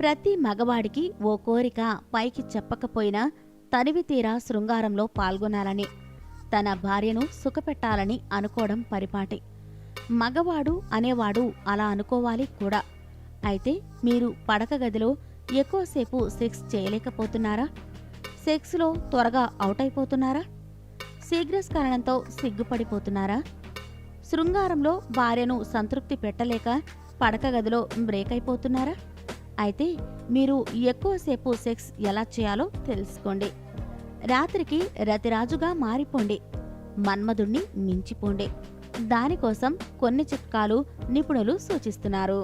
ప్రతి మగవాడికి ఓ కోరిక పైకి చెప్పకపోయినా తనివి తీరా శృంగారంలో పాల్గొనాలని, తన భార్యను సుఖపెట్టాలని అనుకోవడం పరిపాటి. మగవాడు అనేవాడు అలా అనుకోవాలి కూడా. అయితే మీరు పడక గదిలో ఎక్కువసేపు సెక్స్ చేయలేకపోతున్నారా? సెక్స్లో త్వరగా అవుట్ అయిపోతున్నారా? శీఘ్రస్ఖలనంతో సిగ్గుపడిపోతున్నారా? శృంగారంలో భార్యను సంతృప్తి పెట్టలేక పడక గదిలో బ్రేక్ అయిపోతున్నారా? అయితే మీరు ఎక్కువసేపు సెక్స్ ఎలా చేయాలో తెలుసుకోండి. రాత్రికి రతిరాజుగా మారిపోండి, మన్మధుణ్ణి మించిపోండి. దానికోసం కొన్ని చిట్కాలు నిపుణులు సూచిస్తున్నారు.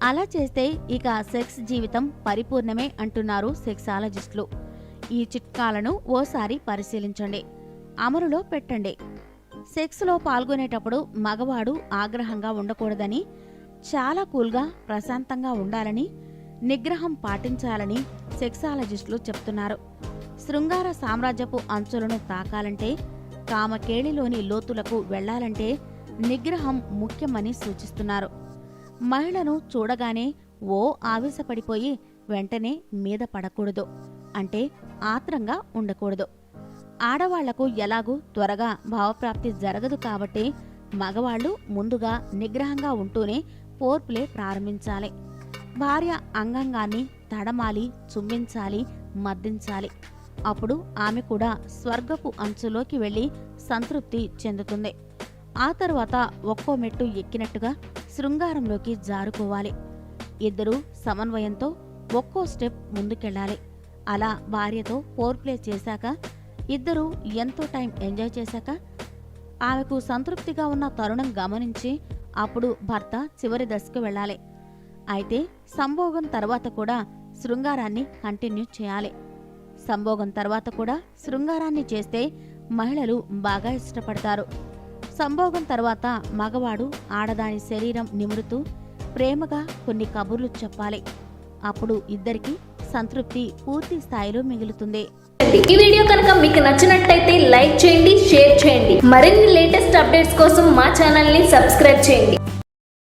అలా చేస్తే ఇక సెక్స్ జీవితం పరిపూర్ణమే అంటున్నారు సెక్సాలజిస్టులు. ఈ చిట్కాలను ఓసారి పరిశీలించండి, అమలులో పెట్టండి. సెక్స్లో పాల్గొనేటప్పుడు మగవాడు ఆగ్రహంగా ఉండకూడదని, చాలా కూల్గా ప్రశాంతంగా ఉండాలని, నిగ్రహం పాటించాలని సెక్సాలజిస్టులు చెప్తున్నారు. శృంగార సామ్రాజ్యపు అంచులను తాకాలంటే, కామకేళిలోని లోతులకు వెళ్లాలంటే నిగ్రహం ముఖ్యమని సూచిస్తున్నారు. మహిళను చూడగానే ఓ ఆవేశపడిపోయి వెంటనే మీద పడకూడదు, అంటే ఆత్రంగా ఉండకూడదు. ఆడవాళ్లకు ఎలాగూ త్వరగా భావప్రాప్తి జరగదు కాబట్టి మగవాళ్లు ముందుగా నిగ్రహంగా ఉంటూనే పోర్ప్లే ప్రారంభించాలి. భార్య అంగాంగాన్ని తడమాలి, చుంబించాలి, మద్దించాలి. అప్పుడు ఆమె కూడా స్వర్గపు అంచులోకి వెళ్లి సంతృప్తి చెందుతుంది. ఆ తర్వాత ఒక్కో మెట్టు ఎక్కినట్టుగా శృంగారంలోకి జారుకోవాలి. ఇద్దరూ సమన్వయంతో ఒక్కో స్టెప్ ముందుకెళ్ళాలి. అలా భార్యతో పోర్ప్లే చేశాక, ఇద్దరూ ఎంతో టైం ఎంజాయ్ చేశాక, ఆమెకు సంతృప్తిగా ఉన్న తరుణం గమనించి అప్పుడు భర్త చివరి దశకు వెళ్ళాలి. అయితే సంభోగం తర్వాత కూడా శృంగారాన్ని కంటిన్యూ చేయాలి. సంభోగం తర్వాత కూడా శృంగారాన్ని చేస్తే మహిళలు బాగా ఇష్టపడతారు. సంభోగం తర్వాత మగవాడు ఆడదాని శరీరం నిమురుతూ ప్రేమగా కొన్ని కబుర్లు చెప్పాలి. అప్పుడు ఇద్దరికి సంతృప్తి పూర్తి స్థాయిలో మిగులుతుంది. ఈ వీడియో కనుక మీకు నచ్చినట్టయితే లైక్ చేయండి, షేర్ చేయండి. మరిన్ని లేటెస్ట్ అప్డేట్స్ కోసం మా ఛానల్ని సబ్స్క్రైబ్ చేయండి.